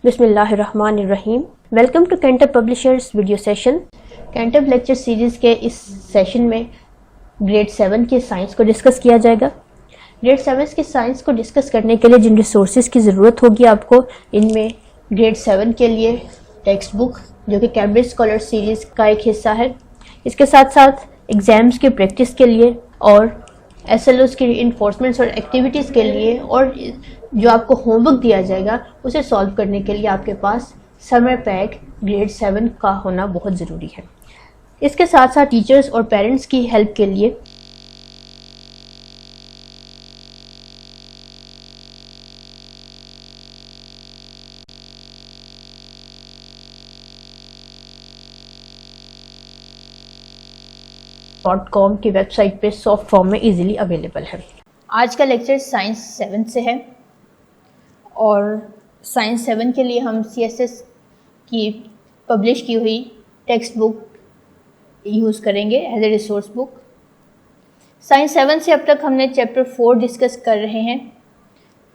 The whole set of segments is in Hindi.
बिस्मिल्लाहिर्रहमानिर्रहीम। Welcome to Cantab publishers video session. Cantab lecture series के इस सेशन में ग्रेड 7 के साइंस को डिस्कस किया जाएगा। ग्रेड 7 के साइंस को डिस्कस करने के लिए जिन रिसोर्सेज की ज़रूरत होगी आपको, इनमें ग्रेड 7 के लिए टेक्स्ट बुक जो कि कैम्ब्रिज स्कॉलर सीरीज़ का एक हिस्सा है, इसके साथ साथ एग्ज़ाम्स की प्रैक्टिस के लिए और SLOs की इन्फोर्समेंट्स और एक्टिविटीज़ के लिए और जो आपको होमवर्क दिया जाएगा उसे सॉल्व करने के लिए आपके पास समर पैक ग्रेड 7 का होना बहुत ज़रूरी है। इसके साथ साथ टीचर्स और पेरेंट्स की हेल्प के लिए .com की वेबसाइट पे सॉफ्ट फॉर्म में इजीली अवेलेबल है। आज का लेक्चर साइंस 7 से है और साइंस 7 के लिए हम CSS की पब्लिश की हुई टेक्स्ट बुक यूज़ करेंगे as a resource book. Science 7 से अब तक हमने चैप्टर 4 डिस्कस कर रहे हैं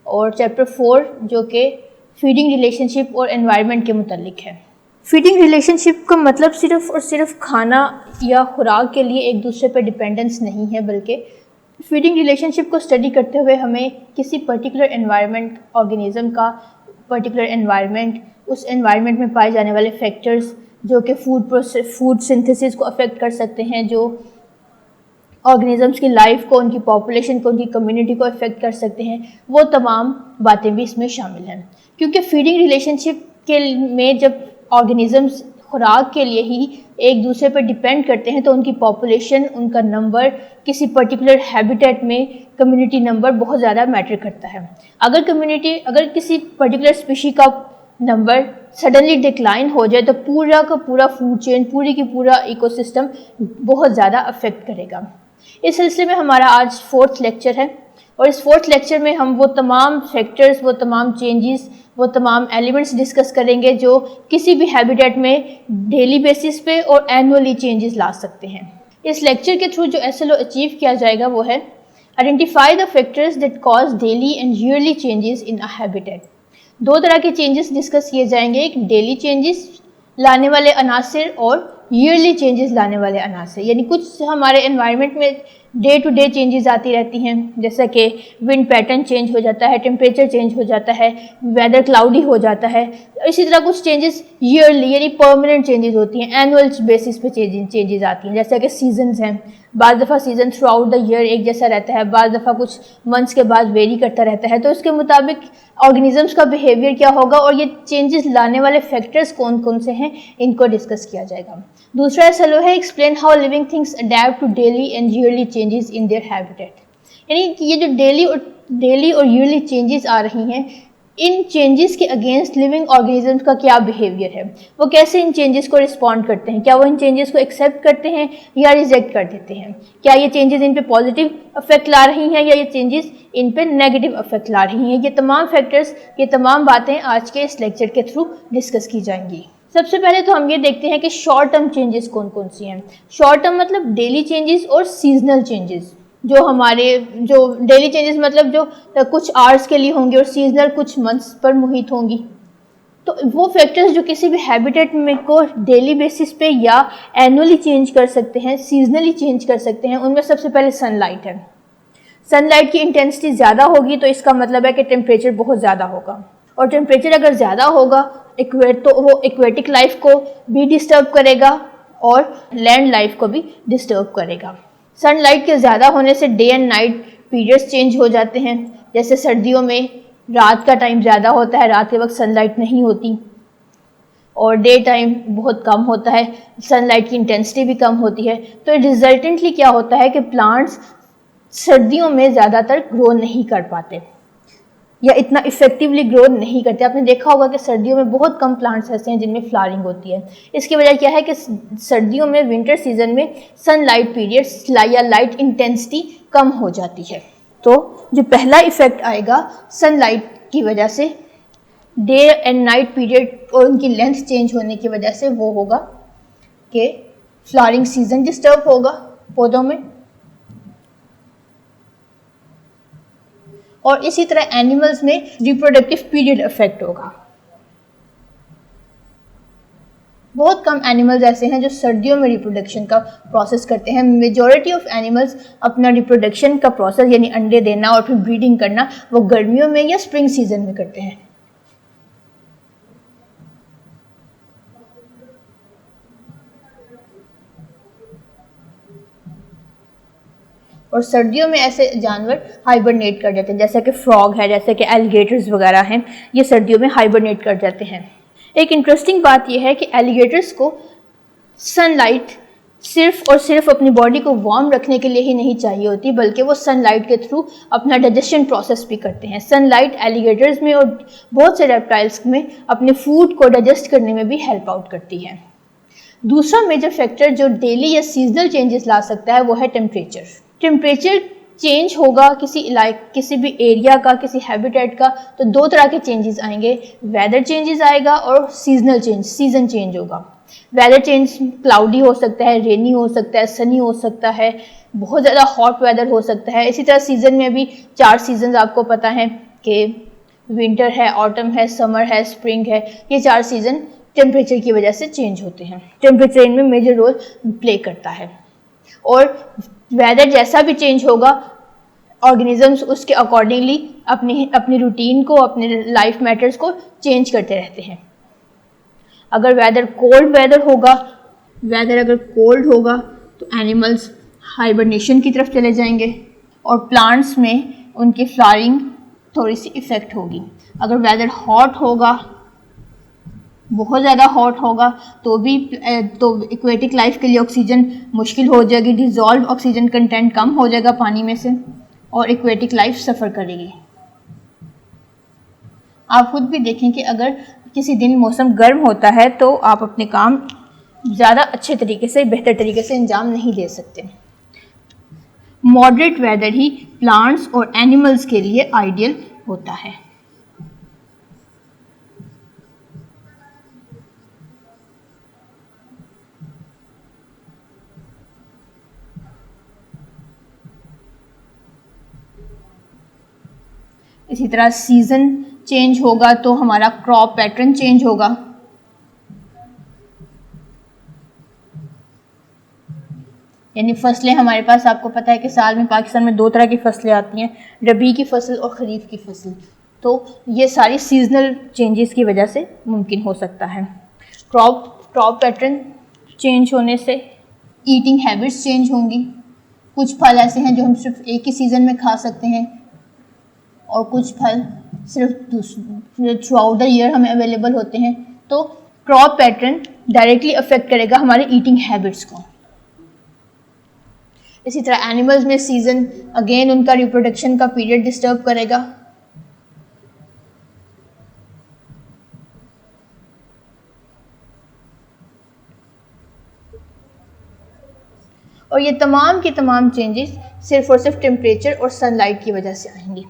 और चैप्टर 4 जो कि फीडिंग रिलेशनशिप और एनवायरनमेंट के मुतालिक है। फीडिंग रिलेशनशिप का मतलब सिर्फ और सिर्फ खाना या खुराक के लिए एक दूसरे पर डिपेंडेंस नहीं है, बल्कि फीडिंग रिलेशनशिप को स्टडी करते हुए हमें किसी पर्टिकुलर एनवायरनमेंट, ऑर्गेनिज्म का पर्टिकुलर एनवायरनमेंट, उस एनवायरनमेंट में पाए जाने वाले फैक्टर्स जो कि फूड सिंथेसिस को अफेक्ट कर सकते हैं, जो ऑर्गेनिजम्स की लाइफ को, उनकी पॉपुलेशन को, उनकी कम्युनिटी को अफेक्ट कर सकते हैं, वो तमाम बातें भी इसमें शामिल हैं। क्योंकि फीडिंग रिलेशनशिप के में जब ऑर्गेनिजम्स खुराक के लिए ही एक दूसरे पर डिपेंड करते हैं तो उनकी पॉपुलेशन, उनका नंबर, किसी पर्टिकुलर हैबिटेट में कम्युनिटी नंबर बहुत ज़्यादा मैटर करता है। अगर किसी पर्टिकुलर स्पीशी का नंबर सडनली डिक्लाइन हो जाए तो पूरा का पूरा फूड चेन, पूरी की पूरा इकोसिस्टम बहुत ज़्यादा अफेक्ट करेगा। इस सिलसिले में हमारा आज 4th लेक्चर है और इस 4th लेक्चर में हम वो तमाम फैक्टर्स, वो तमाम चेंजेस, वो तमाम एलिमेंट्स डिस्कस करेंगे जो किसी भी हैबिटेट में डेली बेसिस पे और एनुअली चेंजेस ला सकते हैं। इस लेक्चर के थ्रू जो SLO अचीव किया जाएगा वो है identify the factors that cause daily and yearly changes in a habitat. 2 तरह के चेंजेस डिस्कस किए जाएंगे, एक डेली चेंजेस लाने वाले अनासिर और ईयरली चेंजेस लाने वाले अनासिर। यानी कुछ हमारे एनवायरनमेंट में डे टू डे चेंजेस आती रहती हैं, जैसा कि विंड पैटर्न चेंज हो जाता है, टेम्परेचर चेंज हो जाता है, वेदर क्लाउडी हो जाता है। इसी तरह कुछ चेंजेस ईयरली यानी परमानेंट चेंजेस होती हैं, एनुअल बेसिस पे चेंजेस आती हैं, जैसा कि सीजन्स हैं। बाद दफ़ा season through out the year एक जैसा रहता है, बाद दफ़ा कुछ मंथ्स के बाद वेरी करता रहता है। तो उसके मुताबिक ऑर्गेनिजम्स का बिहेवियर क्या होगा और ये चेंजेस लाने वाले फैक्टर्स कौन कौन से हैं, इनको डिस्कस किया जाएगा। दूसरा SLO है explain how living things adapt to daily and yearly changes in their habitat. यानी कि ये जो डेली और ईयरली चेंजेस आ रही हैं, इन चेंजेस के अगेंस्ट लिविंग ऑर्गेनिजम्स का क्या बिहेवियर है, वो कैसे इन चेंजेस को रिस्पॉन्ड करते हैं, क्या वो इन चेंजेस को एक्सेप्ट करते हैं या रिजेक्ट कर देते हैं, क्या ये चेंजेस इन पे पॉजिटिव इफेक्ट ला रही हैं या ये चेंजेस इन पे नेगेटिव इफेक्ट ला रही हैं। ये तमाम फैक्टर्स, ये तमाम बातें आज के इस लेक्चर के थ्रू डिस्कस की जाएंगी। सबसे पहले तो हम ये देखते हैं कि शॉर्ट टर्म चेंजेस कौन कौन सी हैं। शॉर्ट टर्म मतलब डेली चेंजेस और सीजनल चेंजेस। जो डेली चेंजेस मतलब जो कुछ आवर्स के लिए होंगे और सीजनल कुछ मंथ्स पर मुहित होंगी। तो वो फैक्टर्स जो किसी भी हैबिटेट में को डेली बेसिस पे या एनुअली चेंज कर सकते हैं, सीजनली चेंज कर सकते हैं, उनमें सबसे पहले सनलाइट है। सनलाइट की इंटेंसिटी ज़्यादा होगी तो इसका मतलब है कि टेम्परेचर बहुत ज़्यादा होगा, और टेम्परेचर अगर ज़्यादा होगा तो वो एक्वेटिक लाइफ को भी डिस्टर्ब करेगा और लैंड लाइफ को भी डिस्टर्ब करेगा। सनलाइट के ज़्यादा होने से day and night periods change हो जाते हैं। जैसे सर्दियों में रात का टाइम ज़्यादा होता है, रात के वक्त सनलाइट नहीं होती और डे टाइम बहुत कम होता है, सनलाइट की इंटेंसिटी भी कम होती है। तो रिजल्टेंटली क्या होता है कि प्लांट्स सर्दियों में ज़्यादातर ग्रो नहीं कर पाते या इतना इफेक्टिवली ग्रो नहीं करते। आपने देखा होगा कि सर्दियों में बहुत कम प्लांट्स ऐसे हैं जिनमें फ्लावरिंग होती है। इसकी वजह क्या है कि सर्दियों में, विंटर सीजन में सनलाइट पीरियड्स या लाइट इंटेंसिटी कम हो जाती है। तो जो पहला इफेक्ट आएगा सनलाइट की वजह से, डे एंड नाइट पीरियड और उनकी लेंथ चेंज होने की वजह से, वो होगा कि फ्लावरिंग सीजन डिस्टर्ब होगा पौधों में। और इसी तरह एनिमल्स में रिप्रोडक्टिव पीरियड इफेक्ट होगा। बहुत कम एनिमल्स ऐसे हैं जो सर्दियों में रिप्रोडक्शन का प्रोसेस करते हैं। मेजॉरिटी ऑफ एनिमल्स अपना रिप्रोडक्शन का प्रोसेस यानी अंडे देना और फिर ब्रीडिंग करना वो गर्मियों में या स्प्रिंग सीजन में करते हैं। और सर्दियों में ऐसे जानवर हाइबरनेट कर जाते हैं, जैसे कि फ्रॉग है, जैसे कि एलिगेटर्स वगैरह हैं, ये सर्दियों में हाइबरनेट कर जाते हैं। एक इंटरेस्टिंग बात यह है कि एलिगेटर्स को सनलाइट सिर्फ और सिर्फ अपनी बॉडी को वार्म रखने के लिए ही नहीं चाहिए होती, बल्कि वो सनलाइट के थ्रू अपना डाइजेशन प्रोसेस भी करते हैं। सनलाइट एलिगेटर्स में और बहुत से रेप्टाइल्स में अपने फूड को डाइजेस्ट करने में भी हेल्प आउट करती है। दूसरा मेजर फैक्टर जो डेली या सीजनल चेंजेस ला सकता है वो है टेम्परेचर। टेम्परेचर चेंज होगा किसी भी एरिया का, किसी हैबिटेट का, तो दो तरह के चेंजेस आएंगे। वेदर चेंजेस आएगा और सीजन चेंज होगा। वेदर चेंज क्लाउडी हो सकता है, रेनी हो सकता है, सनी हो सकता है, बहुत ज़्यादा हॉट वेदर हो सकता है। इसी तरह सीज़न में भी 4 सीजन आपको पता है कि विंटर है, ऑटम है, समर है, स्प्रिंग है। ये 4 सीजन टेम्परेचर की वजह से चेंज होते हैं। टेम्परेचर इनमें मेजर रोल प्ले करता है। और वेदर जैसा भी चेंज होगा, ऑर्गेनिजम्स उसके अकॉर्डिंगली अपनी रूटीन को, अपने लाइफ मैटर्स को चेंज करते रहते हैं। अगर वेदर अगर कोल्ड होगा तो एनिमल्स हाइबरनेशन की तरफ चले जाएंगे और प्लांट्स में उनकी फ्लावरिंग थोड़ी सी इफेक्ट होगी। अगर वेदर हॉट होगा, बहुत ज़्यादा हॉट होगा, तो एक्वेटिक लाइफ के लिए ऑक्सीजन मुश्किल हो जाएगी, डिज़ोल्व ऑक्सीजन कंटेंट कम हो जाएगा पानी में से और एक्वेटिक लाइफ सफ़र करेगी। आप खुद भी देखें कि अगर किसी दिन मौसम गर्म होता है तो आप अपने काम ज़्यादा अच्छे तरीके से, बेहतर तरीके से अंजाम नहीं दे सकते। मॉडरेट वेदर ही प्लांट्स और एनिमल्स के लिए आइडियल होता है। इसी तरह सीज़न चेंज होगा तो हमारा क्रॉप पैटर्न चेंज होगा। यानी फसलें हमारे पास, आपको पता है कि साल में पाकिस्तान में 2 तरह की फसलें आती हैं, रबी की फसल और ख़रीफ की फसल। तो ये सारी सीजनल चेंजेस की वजह से मुमकिन हो सकता है। क्रॉप पैटर्न चेंज होने से ईटिंग हैबिट्स चेंज होंगी। कुछ फल ऐसे हैं जो हम सिर्फ एक ही सीज़न में खा सकते हैं और कुछ फल सिर्फ थ्रू आउट द ईयर हमें अवेलेबल होते हैं। तो क्रॉप पैटर्न डायरेक्टली अफेक्ट करेगा हमारे ईटिंग हैबिट्स को। इसी तरह एनिमल्स में सीजन अगेन उनका रिप्रोडक्शन का पीरियड डिस्टर्ब करेगा। और ये तमाम की तमाम चेंजेस सिर्फ और सिर्फ टेम्परेचर और सनलाइट की वजह से आएंगी।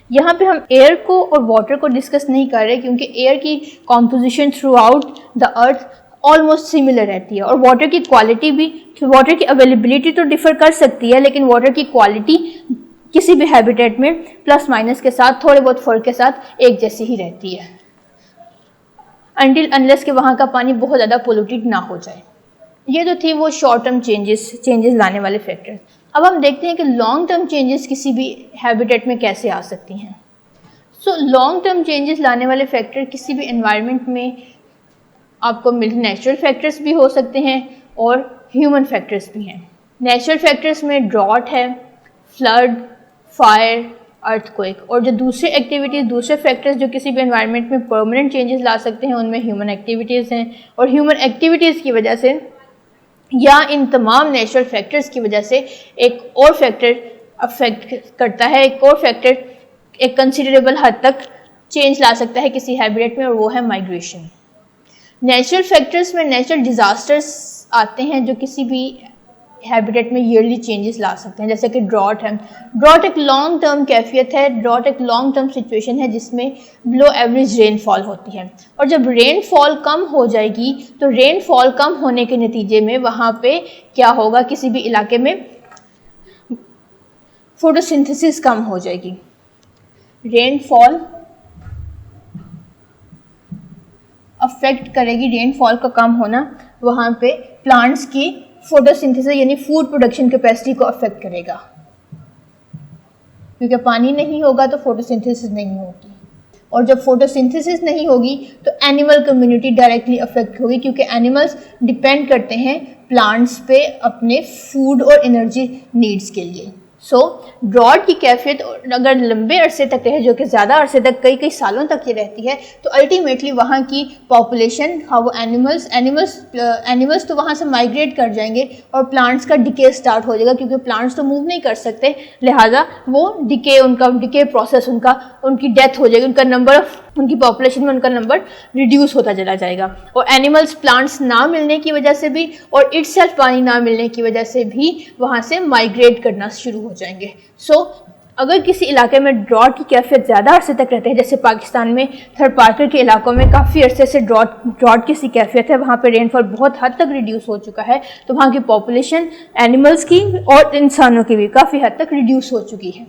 यहाँ पे हम एयर को और वाटर को डिस्कस नहीं कर रहे, क्योंकि एयर की composition through out the earth almost similar रहती है और वाटर की क्वालिटी भी, वाटर की अवेलेबिलिटी तो डिफर कर सकती है, लेकिन वाटर की क्वालिटी किसी भी हैबिटेट में प्लस माइनस के साथ, थोड़े बहुत फ़र्क के साथ एक जैसी ही रहती है, अनटिल अनलेस कि वहाँ का पानी बहुत ज़्यादा पोल्यूटेड ना हो जाए। ये तो थी वो शॉर्ट टर्म चेंजेस लाने वाले फैक्टर्स। अब हम देखते हैं कि लॉन्ग टर्म चेंजेस किसी भी हैबिटेट में कैसे आ सकती हैं। सो लॉन्ग टर्म चेंजेस लाने वाले फैक्टर किसी भी एनवायरनमेंट में आपको नेचुरल फैक्टर्स भी हो सकते हैं और ह्यूमन फैक्टर्स भी हैं। नेचुरल फैक्टर्स में ड्रॉट है, फ्लड, फायर, अर्थक्वेक, और जो दूसरे फैक्टर्स जो किसी भी एनवायरनमेंट में परमानेंट चेंजेस ला सकते हैं, उनमें ह्यूमन एक्टिविटीज़ हैं। और ह्यूमन एक्टिविटीज़ की वजह से या इन तमाम नेचुरल फैक्टर्स की वजह से एक और फैक्टर अफेक्ट करता है, एक और फैक्टर एक कंसिडरेबल हद तक चेंज ला सकता है किसी हैबिटेट में, और वो है माइग्रेशन। नेचुरल फैक्टर्स में नेचुरल डिज़ास्टर्स आते हैं जो किसी भी हैबिटेट में ईयरली चेंजेस ला सकते हैं, जैसे कि ड्रॉट है। ड्रॉट एक लॉन्ग टर्म कैफियत है, ड्रॉट एक लॉन्ग टर्म सिचुएशन है जिसमें बिलो एवरेज रेनफॉल होती है, और जब रेनफॉल कम हो जाएगी तो रेनफॉल कम होने के नतीजे में वहाँ पे क्या होगा, किसी भी इलाके में फोटोसिंथेसिस कम हो जाएगी। अफेक्ट करेगी रेनफॉल का कम होना, वहाँ पे प्लांट्स की फोटोसिंथेसिस यानी फूड प्रोडक्शन कैपेसिटी को अफेक्ट करेगा, क्योंकि पानी नहीं होगा तो फोटोसिंथेसिस नहीं होगी, और जब फोटोसिंथेसिस नहीं होगी तो एनिमल कम्युनिटी डायरेक्टली अफेक्ट होगी, क्योंकि एनिमल्स डिपेंड करते हैं प्लांट्स पे अपने फूड और एनर्जी नीड्स के लिए। सो ड्रॉट की कैफियत अगर लंबे अरसे तक रहे, जो कि ज़्यादा अरसे तक कई सालों तक ये रहती है, तो अल्टीमेटली वहाँ की पॉपुलेशन, हाँ वो एनिमल्स तो वहाँ से माइग्रेट कर जाएंगे और प्लांट्स का डिके स्टार्ट हो जाएगा, क्योंकि प्लांट्स तो मूव नहीं कर सकते, लिहाजा वो डिके प्रोसेस उनकी डेथ हो जाएगी, उनकी पॉपुलेशन में उनका नंबर रिड्यूस होता चला जाएगा। और एनिमल्स प्लांट्स ना मिलने की वजह से भी और इटसेल्फ पानी ना मिलने की वजह से भी वहाँ से माइग्रेट करना शुरू हो जाएंगे। सो अगर किसी इलाके में ड्रॉट की कैफियत ज़्यादा अरसे तक रहते हैं, जैसे पाकिस्तान में थर्ड पार्कर के इलाकों में काफ़ी अरसे से ड्रॉट की सी कैफियत है, वहाँ पे रेनफॉल बहुत हद तक रिड्यूस हो चुका है, तो वहाँ की पॉपुलेशन एनिमल्स की और इंसानों की भी काफ़ी हद तक रिड्यूस हो चुकी है।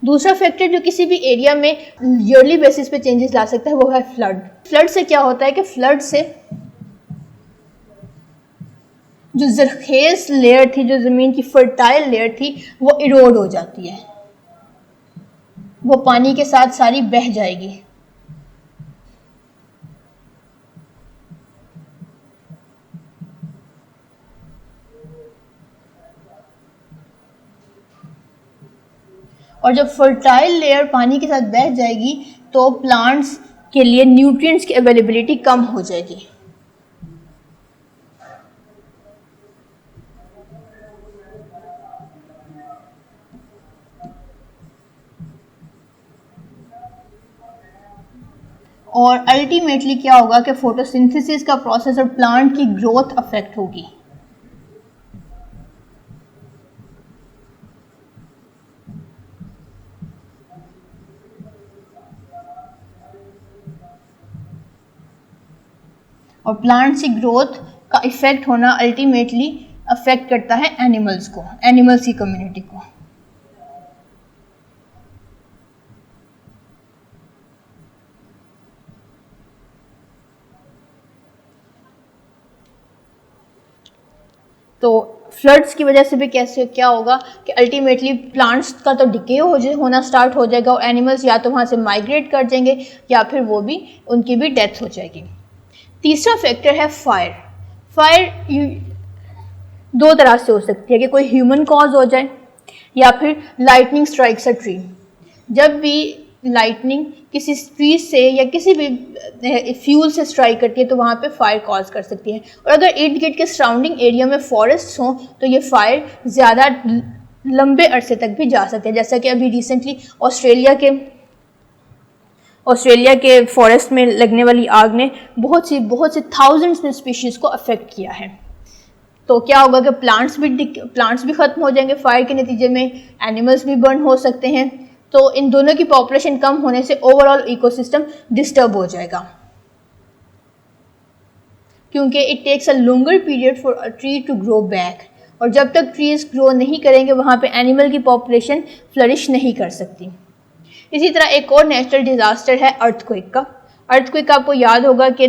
दूसरा फैक्टर जो किसी भी एरिया में ईयरली बेसिस पे चेंजेस ला सकता है वो है फ्लड से क्या होता है कि फ्लड से जो ज़रखेज़ लेयर थी, जो ज़मीन की फर्टाइल लेयर थी, वो इरोड हो जाती है, वो पानी के साथ सारी बह जाएगी। और जब फर्टाइल लेयर पानी के साथ बह जाएगी तो प्लांट्स के लिए न्यूट्रिएंट्स की अवेलेबिलिटी कम हो जाएगी। और अल्टीमेटली क्या होगा कि फोटोसिंथेसिस का प्रोसेस और प्लांट की ग्रोथ अफेक्ट होगी। और प्लांट्स की ग्रोथ का इफेक्ट होना अल्टीमेटली अफेक्ट करता है एनिमल्स की कम्युनिटी को। तो फ्लड्स की वजह से भी क्या होगा कि अल्टीमेटली प्लांट्स का तो डिके होना स्टार्ट हो जाएगा और एनिमल्स या तो वहाँ से माइग्रेट कर जाएंगे या फिर उनकी भी डेथ हो जाएगी। तीसरा फैक्टर है फायर दो तरह से हो सकती है कि कोई ह्यूमन कॉज हो जाए या फिर लाइटनिंग स्ट्राइक्स अ ट्री। जब भी लाइटनिंग किसी ट्री से या किसी भी फ्यूल से स्ट्राइक करती है तो वहाँ पे फायर कॉज कर सकती है। और अगर इर्द गिर्द के सराउंडिंग एरिया में फॉरेस्ट हों तो ये फायर ज़्यादा लंबे अरसे तक भी जा सकते हैं, जैसा कि अभी रिसेंटली ऑस्ट्रेलिया के फॉरेस्ट में लगने वाली आग ने बहुत सी थाउजेंड्स में स्पीशीज़ को अफेक्ट किया है। तो क्या होगा कि प्लांट्स भी ख़त्म हो जाएंगे फायर के नतीजे में, एनिमल्स भी बर्न हो सकते हैं। तो इन दोनों की पॉपुलेशन कम होने से ओवरऑल इकोसिस्टम डिस्टर्ब हो जाएगा, क्योंकि it takes a longer period for a tree to grow back. और जब तक ट्रीज ग्रो नहीं करेंगे वहाँ पे एनिमल की पॉपुलेशन फ्लरिश नहीं कर सकती। इसी तरह एक और नेचुरल डिज़ास्टर है अर्थक्वेक का। अर्थक्वेक आपको याद होगा कि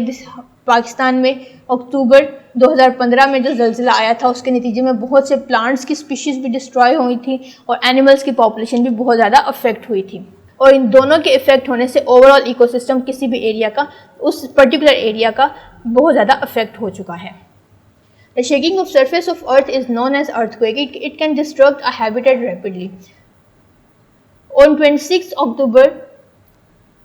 पाकिस्तान में अक्टूबर 2015 में जो ज़लज़ला आया था उसके नतीजे में बहुत से प्लांट्स की स्पीशीज़ भी डिस्ट्रॉय हुई थी और एनिमल्स की पॉपुलेशन भी बहुत ज़्यादा अफेक्ट हुई थी। और इन दोनों के इफेक्ट होने से ओवरऑल इकोसिस्टम किसी भी एरिया का, उस पर्टिकुलर एरिया का बहुत ज़्यादा अफेक्ट हो चुका है। The shaking of surface of earth is known as earthquake. It can disrupt a habitat rapidly. On 26 October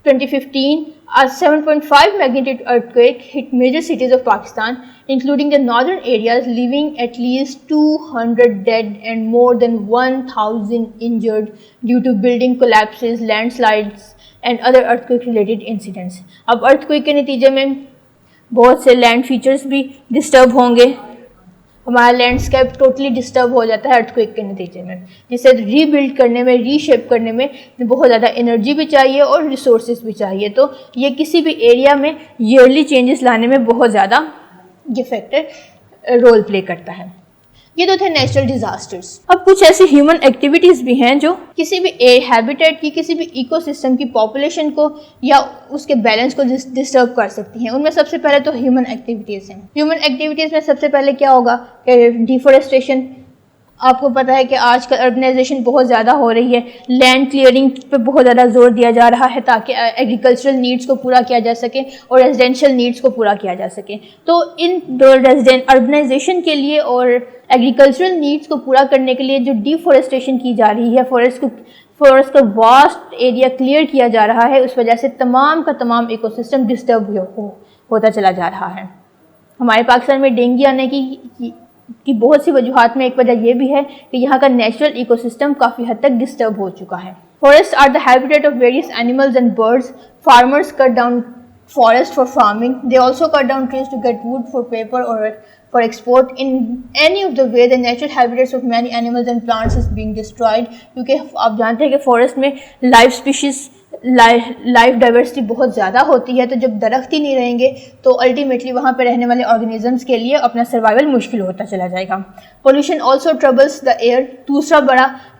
2015, a 7.5 magnitude earthquake hit major cities of Pakistan, including the northern areas, leaving at least 200 dead and more than 1,000 injured due to building collapses, landslides and other earthquake-related incidents. अब earthquake के नतीजे में बहुत से लैंड फीचर्स भी डिस्टर्ब होंगे, हमारा लैंडस्केप टोटली डिस्टर्ब हो जाता है अर्थक्वेक के नतीजे में, जिसे रीबिल्ड करने में, रीशेप करने में बहुत ज़्यादा एनर्जी भी चाहिए और रिसोर्सेज भी चाहिए। तो ये किसी भी एरिया में ईयरली चेंजेस लाने में बहुत ज़्यादा ये फैक्टर रोल प्ले करता है। ये तो थे नेचुरल डिजास्टर्स। अब कुछ ऐसी ह्यूमन एक्टिविटीज भी हैं जो किसी भी हैबिटेट की, किसी भी इकोसिस्टम की पॉपुलेशन को या उसके बैलेंस को डिस्टर्ब कर सकती हैं। उनमें सबसे पहले तो ह्यूमन एक्टिविटीज हैं। ह्यूमन एक्टिविटीज में सबसे पहले क्या होगा कि डिफोरेस्टेशन। आपको पता है कि आजकल अर्बनाइजेशन बहुत ज़्यादा हो रही है, लैंड क्लियरिंग पे बहुत ज़्यादा जोर दिया जा रहा है ताकि एग्रीकल्चरल नीड्स को पूरा किया जा सके और रेजिडेंशियल नीड्स को पूरा किया जा सके। तो इन दो अर्बनाइजेशन के लिए और एग्रीकल्चरल नीड्स को पूरा करने के लिए जो डिफोरेस्टेशन की जा रही है, फॉरेस्ट का वास्ट एरिया क्लियर किया जा रहा है, उस वजह से तमाम का तमाम इकोसिस्टम डिस्टर्ब होता चला जा रहा है। हमारे पाकिस्तान में डेंगू आने की बहुत सी वजूहात में एक वजह यह भी है कि यहाँ का नेचुरल इकोसिस्टम काफ़ी हद तक डिस्टर्ब हो चुका है। Forests are the habitat of various animals and birds. Farmers cut down forests for farming. They also cut down trees to get wood for paper or for export. In any of the way, the natural habitats of many animals and plants is being destroyed. क्योंकि आप जानते हैं कि फॉरेस्ट में लाइफ डाइवर्सिटी बहुत ज़्यादा होती है, तो जब दरख्त ही नहीं रहेंगे तो अल्टीमेटली वहाँ पर रहने वाले ऑर्गेनिजम्स के लिए अपना सर्वाइवल मुश्किल होता चला जाएगा। Pollution also troubles the air.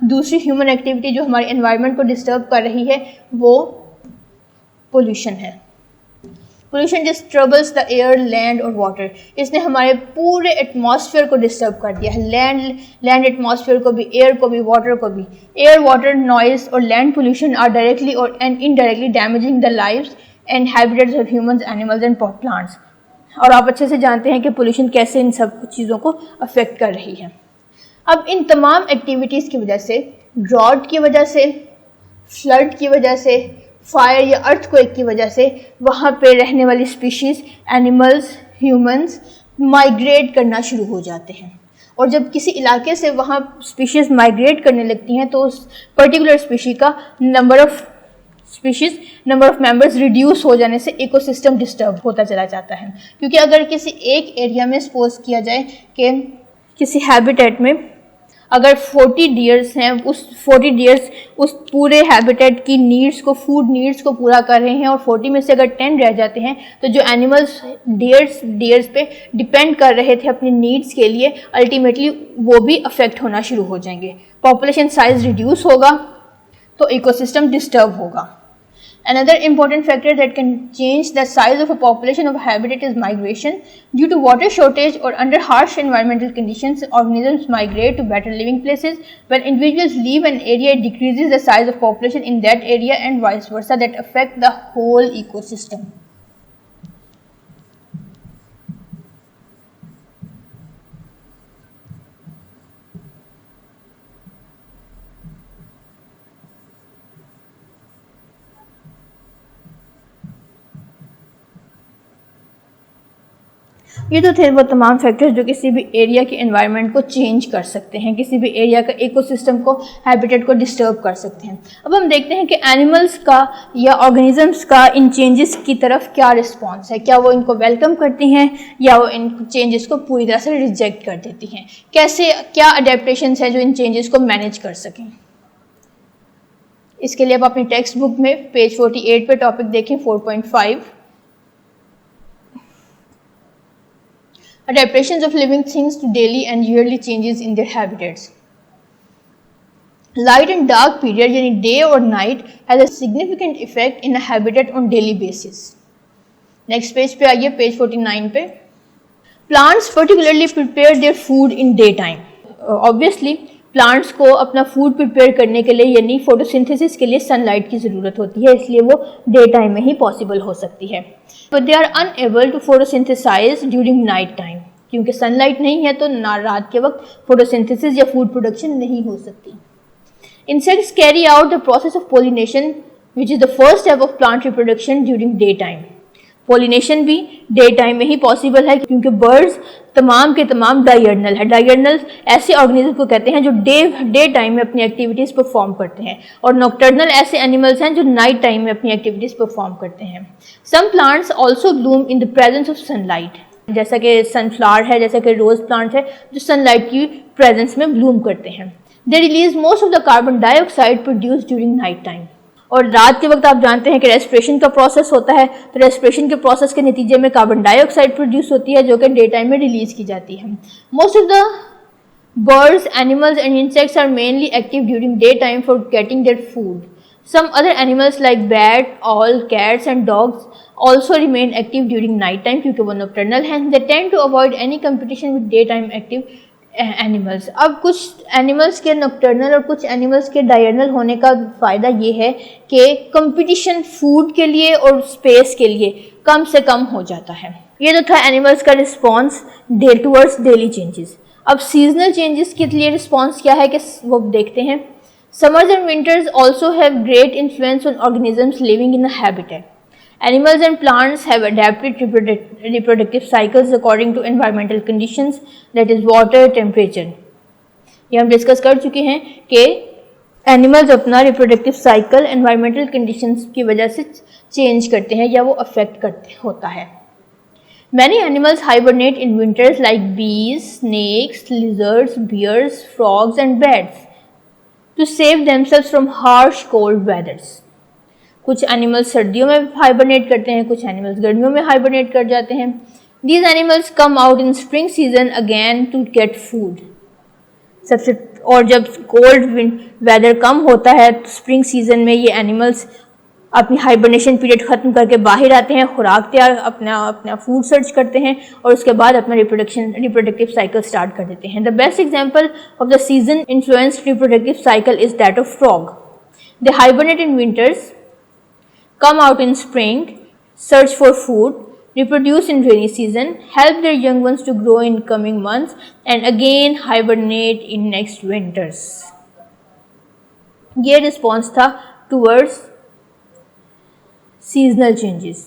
दूसरी ह्यूमन एक्टिविटी जो हमारे एनवायरनमेंट को डिस्टर्ब कर रही है वो पोल्यूशन है। पोल्यूशन डिस्टर्बल्स द एयर, लैंड और वाटर। इसने हमारे पूरे एटमॉस्फेयर को डिस्टर्ब कर दिया है, लैंड एटमॉस्फेयर को भी, एयर को भी, वाटर को भी। एयर, वाटर, नॉइज और लैंड पोल्यूशन आर डायरेक्टली और and indirectly damaging the lives and habitats of humans, animals and plants. और आप अच्छे से जानते हैं कि पोल्यूशन कैसे इन सब चीज़ों को अफेक्ट कर रही है। अब इन तमाम एक्टिविटीज़ की वजह से, ड्रॉट की वजह से, फ्लड की वजह से, फायर या अर्थक्वेक की वजह से वहाँ पे रहने वाली स्पीशीज़, एनिमल्स, ह्यूमंस माइग्रेट करना शुरू हो जाते हैं। और जब किसी इलाके से वहाँ स्पीशीज़ माइग्रेट करने लगती हैं तो उस पर्टिकुलर स्पीशी का नंबर ऑफ मेंबर्स रिड्यूस हो जाने से इकोसिस्टम डिस्टर्ब होता चला जाता है। क्योंकि अगर किसी एक एरिया में सपोज किया जाए कि किसी हैबिटेट में अगर 40 डियर्स हैं, उस 40 डियर्स उस पूरे हैबिटेट की नीड्स को, फूड नीड्स को पूरा कर रहे हैं और 40 में से अगर 10 रह जाते हैं तो जो एनिमल्स डियर्स पे डिपेंड कर रहे थे अपनी नीड्स के लिए, अल्टीमेटली वो भी अफेक्ट होना शुरू हो जाएंगे। पॉपुलेशन साइज रिड्यूस होगा तो इकोसिस्टम डिस्टर्ब होगा। Another important factor that can change the size of a population of a habitat is migration. Due to water shortage or under harsh environmental conditions, organisms migrate to better living places. When individuals leave an area, it decreases the size of population in that area and vice versa, that affect the whole ecosystem. ये तो थे वो तमाम फैक्टर्स जो किसी भी एरिया के एनवायरनमेंट को चेंज कर सकते हैं, किसी भी एरिया का इकोसिस्टम को, हैबिटेट को डिस्टर्ब कर सकते हैं। अब हम देखते हैं कि एनिमल्स का या ऑर्गेनिजम्स का इन चेंजेस की तरफ क्या रिस्पॉन्स है। क्या वो इनको वेलकम करती हैं या वो इन चेंजेस को पूरी तरह से रिजेक्ट कर देती हैं। क्या अडेप्टेशंस हैं जो इन चेंजेस को मैनेज कर सकें। इसके लिए आप अपनी टेक्स्ट बुक में पेज 48 पे टॉपिक देखें 4.5, adaptations of living things to daily and yearly changes in their habitats. Light and dark period यानी day और night has a significant effect in a habitat on daily basis. Next page पे आइए, पेज 49 पे। Plants particularly prepare their food in daytime. Obviously plants को अपना फूड प्रिपेयर करने के लिए यानी फोटोसिंथेसिस के लिए सनलाइट की ज़रूरत होती है, इसलिए वो डे टाइम में ही पॉसिबल हो सकती है। But they are unable to photosynthesize during night time, क्योंकि सनलाइट नहीं है तो ना रात के वक्त फोटोसिंथेसिस या फूड प्रोडक्शन नहीं हो सकती। Insects carry out the process of pollination which is the first step of plant reproduction during day time. Pollination भी डे टाइम में ही पॉसिबल है क्योंकि बर्ड्स तमाम के तमाम डायर्नल है। डायर्नल ऐसे ऑर्गेनिज्म को कहते हैं जो डे टाइम में अपनी एक्टिविटीज़ परफॉर्म करते हैं, और नॉक्टर्नल ऐसे एनिमल्स हैं जो नाइट टाइम में अपनी एक्टिविटीज़ परफॉर्म करते हैं। Some plants also bloom in the presence of sunlight, जैसा कि सनफ्लावर है, जैसा कि रोज प्लांट है, जो सनलाइट की प्रेजेंस में ब्लूम करते हैं। They release most of the carbon dioxide produce during night time. और रात के वक्त आप जानते हैं कि रेस्पिरेशन का प्रोसेस होता है, तो रेस्पिरेशन के प्रोसेस के नतीजे में कार्बन डाइऑक्साइड प्रोड्यूस होती है जो कि डे टाइम में रिलीज की जाती है। Birds, animals and insects are mainly active during daytime for getting their food. Some other animals like bat, owl, cats and dogs also remain active during night time क्योंकि वो nocturnal हैं. They tend to avoid any competition with daytime active animals. अब कुछ एनिमल्स के नॉक्टर्नल और कुछ एनिमल्स के डायर्नल होने का फ़ायदा ये है कि कंपटीशन फूड के लिए और स्पेस के लिए कम से कम हो जाता है. ये तो था एनिमल्स का रिस्पॉन्स टूवर्ड्स डेली चेंजेस. अब सीजनल चेंजेस के लिए रिस्पॉन्स क्या है कि वो देखते हैं. Summers and winters also have great influence on organisms living in a habitat. Animals and plants have adapted reproductive cycles according to environmental conditions, that is water, temperature. ये हम डिस्कस कर चुके हैं कि एनिमल्स अपना रिप्रोडक्टिव साइकिल एनवायरमेंटल कंडीशंस की वजह से चेंज करते हैं या वो अफेक्ट करते होता है. Many animals hibernate in winters like bees, snakes, lizards, bears, frogs and bats to save themselves from harsh cold weathers. कुछ एनिमल्स सर्दियों में हाइबरनेट करते हैं, कुछ एनिमल्स गर्मियों में हाइबरनेट कर जाते हैं. These animals come out in spring season again to get food. सबसे और जब कोल्ड वेदर कम होता है स्प्रिंग सीजन में ये एनिमल्स अपनी हाइबरनेशन पीरियड ख़त्म करके बाहर आते हैं, खुराक तैयार अपना फूड सर्च करते हैं और उसके बाद अपना रिप्रोडक्टिव साइकिल स्टार्ट कर देते हैं. The best example of the season influenced reproductive cycle is that of frog. They hibernate in winters, come out in spring, search for food, reproduce in rainy season, help their young ones to grow in coming months, and again hibernate in next winters. ये response था towards seasonal changes.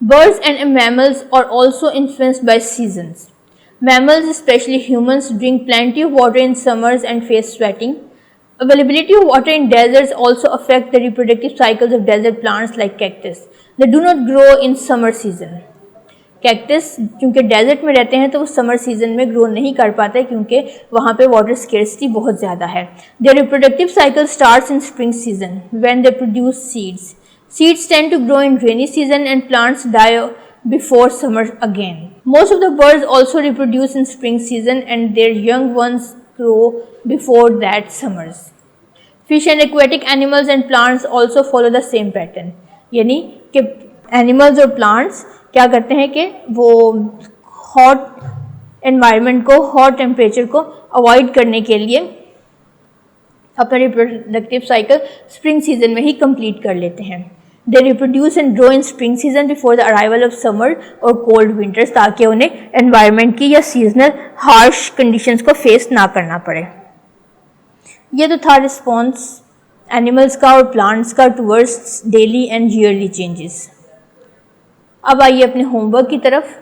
Birds and mammals are also influenced by seasons. Mammals, especially humans, drink plenty of water in summers and face sweating. Availability of water in deserts also affect the reproductive cycles of desert plants like cactus. They do not grow in summer season. Cactus क्योंकि डेजर्ट में रहते हैं तो वो समर सीजन में ग्रो नहीं कर पाते क्योंकि वहाँ पे वाटर स्केर्सिटी बहुत ज़्यादा है. Their reproductive cycle starts in spring season when they produce seeds. Seeds tend to grow in rainy season and plants die before summer again. Most of the birds also reproduce in spring season and their young ones grow before that summers. Fish and aquatic animals and plants also follow the same pattern. यानी कि एनिमल्स और प्लांट्स क्या करते हैं कि वो हॉट एनवायरनमेंट को, हॉट टेम्परेचर को अवॉइड करने के लिए अपना रिप्रोडक्टिव साइकिल स्प्रिंग सीजन में ही कंप्लीट कर लेते हैं. They reproduce and grow in spring season before the arrival of summer or cold winters ताकि उन्हें एनवायरनमेंट की या सीजनल हार्श कंडीशंस को फेस ना करना पड़े. ये तो था रिस्पॉन्स एनिमल्स का और प्लांट्स का towards daily and yearly changes. अब आइए अपने होमवर्क की तरफ.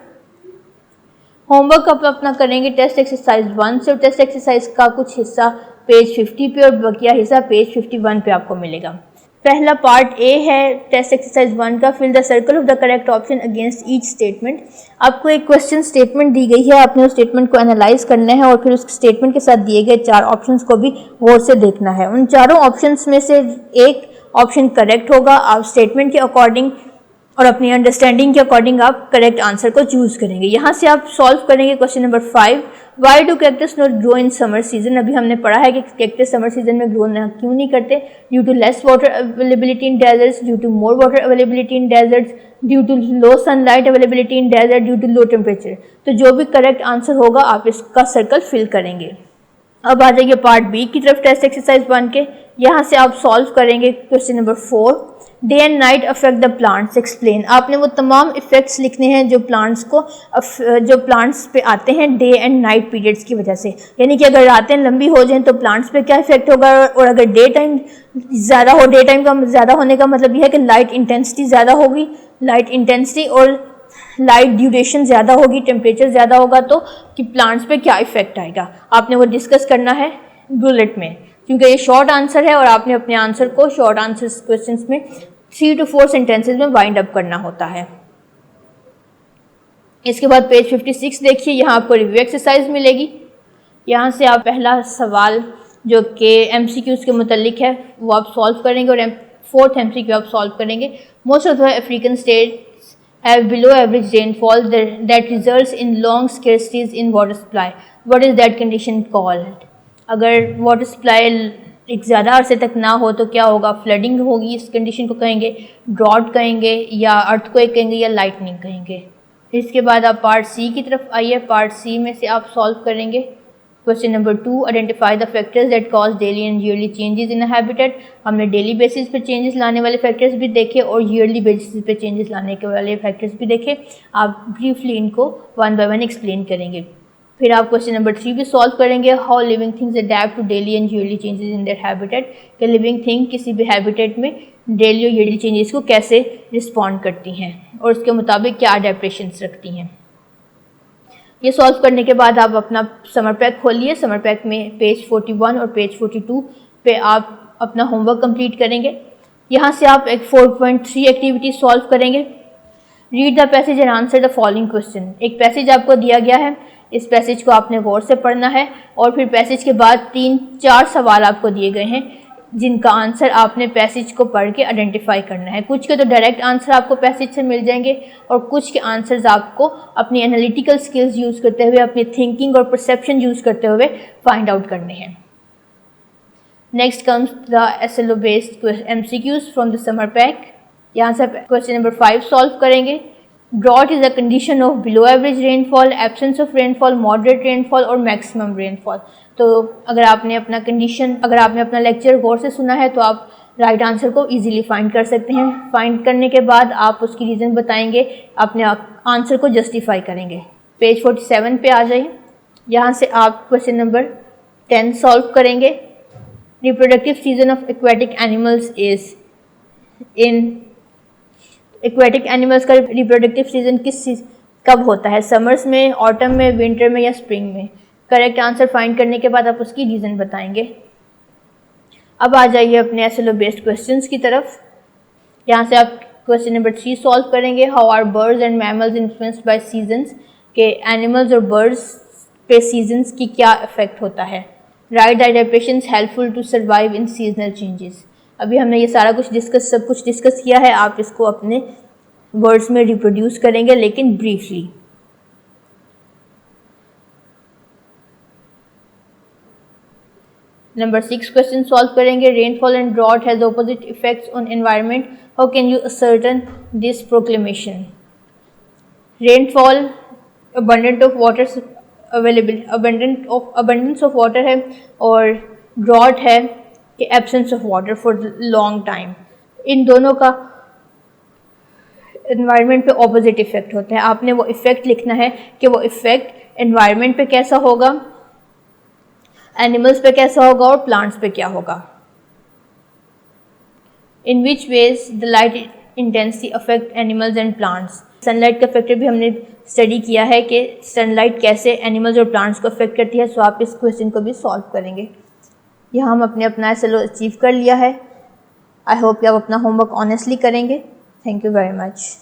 होमवर्क आप अपना करेंगे टेस्ट एक्सरसाइज 1 से और टेस्ट एक्सरसाइज का कुछ हिस्सा पेज 50 पे और बकिया हिस्सा पेज 51 पे आपको मिलेगा. पहला पार्ट ए है टेस्ट एक्सरसाइज 1 का. Fill the circle of the correct option against each statement. आपको एक क्वेश्चन स्टेटमेंट दी गई है, आपने उस स्टेटमेंट को एनालाइज करना है और फिर उस स्टेटमेंट के साथ दिए गए 4 ऑप्शंस को भी गौर से देखना है. उन चारों ऑप्शंस में से एक ऑप्शन करेक्ट होगा. आप स्टेटमेंट के अकॉर्डिंग और अपनी अंडरस्टैंडिंग के अकॉर्डिंग आप करेक्ट आंसर को चूज करेंगे. यहाँ से आप सॉल्व करेंगे question number 5. Why do cactus not grow in summer season. अभी हमने पढ़ा है कि कैक्टस समर सीजन में ग्रो क्यों नहीं करते. Due to less water availability in deserts, due to more water availability in deserts, due to low sunlight availability in desert, due to low temperature. तो जो भी करेक्ट आंसर होगा आप इसका सर्कल फिल करेंगे. अब आ जाइए पार्ट बी की तरफ टेस्ट एक्सरसाइज 1 के. यहाँ से आप सॉल्व करेंगे question number 4. Day and night affect the plants, explain. आपने वो तमाम इफेक्ट्स लिखने हैं जो प्लांट्स पे आते हैं डे एंड नाइट पीरियड्स की वजह से. यानी कि अगर रातें लंबी हो जाएं तो प्लांट्स पे क्या इफेक्ट होगा और अगर डे टाइम ज़्यादा हो, डे टाइम का ज़्यादा होने का मतलब यह है कि लाइट इंटेंसिटी ज़्यादा होगी. लाइट इंटेंसिटी और लाइट ड्यूरेशन ज़्यादा होगी, टेम्परेचर ज़्यादा होगा तो कि प्लांट्स पे क्या इफेक्ट आएगा. आपने वो डिस्कस करना है बुलेट में क्योंकि ये शॉर्ट आंसर है और आपने अपने आंसर को शॉर्ट आंसर क्वेश्चंस में 3 to 4 सेंटेंसेज में वाइंड अप करना होता है. इसके बाद पेज 56 देखिए. यहाँ आपको रिव्यू एक्सरसाइज मिलेगी. यहाँ से आप पहला सवाल जो कि MCQs के मुतल्लिक है वो आप सॉल्व करेंगे और 4th MCQ आप सॉल्व करेंगे. Most of the African states have below average rainfall that results in long scarcities in water supply. What is that condition called? अगर वाटर सप्लाई एक ज़्यादा अरसे तक ना हो तो क्या होगा? फ्लडिंग होगी, इस कंडीशन को कहेंगे, ड्रॉट कहेंगे, या अर्थक्वेक कहेंगे, या लाइटनिंग कहेंगे। इसके बाद आप पार्ट सी की तरफ आइए। पार्ट सी में से आप सॉल्व करेंगे question number 2, identify the factors that cause daily and yearly changes in habitat. हमने डेली बेसिस पे चेंजेस लाने वाले फैक्टर्स भी देखे और ईयरली बेसिस पे चेंजेस लाने के वाले फैक्टर्स भी देखे। आप ब्रीफली इनको वन बाय वन एक्सप्लेन करेंगे। फिर आप क्वेश्चन नंबर 3 भी सॉल्व करेंगे, how living things adapt to daily and yearly changes in their habitat, कि लिविंग थिंग किसी भी हैबिटेट में डेली और ईयरली चेंजेस को कैसे रिस्पॉन्ड करती हैं और उसके मुताबिक क्या अडेप्टेशंस रखती हैं। ये सॉल्व करने के बाद आप अपना समर पैक खोलिए। समर पैक में पेज 41 और पेज 42 पे आप अपना होमवर्क कंप्लीट करेंगे। यहाँ से आप एक 4.3 एक्टिविटी सॉल्व करेंगे। Read the passage and answer the following question. एक पैसेज आपको दिया गया है, इस पैसेज को आपने गौर से पढ़ना है और फिर पैसेज के बाद 3-4 सवाल आपको दिए गए हैं जिनका आंसर आपने पैसेज को पढ़ के आइडेंटिफाई करना है। कुछ के तो डायरेक्ट आंसर आपको पैसेज से मिल जाएंगे और कुछ के आंसर्स आपको अपनी एनालिटिकल स्किल्स यूज़ करते हुए, अपनी थिंकिंग और परसेप्शन यूज़ करते हुए फाइंड आउट करने हैं। Next comes the SLO based MCQs from the summer pack. यहाँ से क्वेश्चन नंबर 5 सॉल्व करेंगे। Drought is a condition of below average rainfall, absence of rainfall, moderate rainfall और मैक्सिमम रेनफॉल। तो अगर आपने अपना लेक्चर गौर से सुना है तो आप राइट आंसर को इजीली फाइंड कर सकते हैं। फाइंड करने के बाद आप उसकी रीज़न बताएंगे, अपने आंसर को जस्टिफाई करेंगे। पेज 47 पे आ जाइए। यहाँ से आप क्वेश्चन नंबर 10 सॉल्व करेंगे। Reproductive season of aquatic animals is in. Aquatic animals का रिप्रोडक्टिव सीजन कब होता है? समर्स में, ऑटम में, विंटर में या स्प्रिंग में? करेक्ट आंसर फाइंड करने के बाद आप उसकी रीज़न बताएंगे। अब आ जाइए अपने SLO बेस्ड क्वेश्चंस की तरफ। यहाँ से आप क्वेश्चन नंबर 3 सॉल्व करेंगे। How are birds and mammals influenced by seasons, के एनिमल्स और बर्ड्स पे सीजन्स की क्या इफेक्ट होता है। Write the adaptations helpful to survive in seasonal changes. अभी हमने ये सब कुछ डिस्कस किया है। आप इसको अपने वर्ड्स में रिप्रोड्यूस करेंगे लेकिन ब्रीफली। नंबर 6 क्वेश्चन सॉल्व करेंगे। Rainfall and drought has opposite effects on environment, how can you ascertain this proclamation. Rainfall abundant of water abundance of water है और ड्रॉट है कि absence of water for long time. इन दोनों का एनवायरनमेंट पे ऑपोजिट इफेक्ट होता है। आपने वो इफेक्ट लिखना है कि वो इफेक्ट एनवायरनमेंट पे कैसा होगा, एनिमल्स पे कैसा होगा और प्लांट्स पे क्या होगा। In which ways the light intensity affect animals and plants. Sunlight का फैक्टर भी हमने स्टडी किया है कि सनलाइट कैसे एनिमल्स और प्लांट्स को अफेक्ट करती है। सो आप इस क्वेश्चन को भी सॉल्व करेंगे। यहाँ हम अपना SLO अचीव कर लिया है। आई होप कि आप अपना होमवर्क ऑनेस्टली करेंगे। Thank you very much.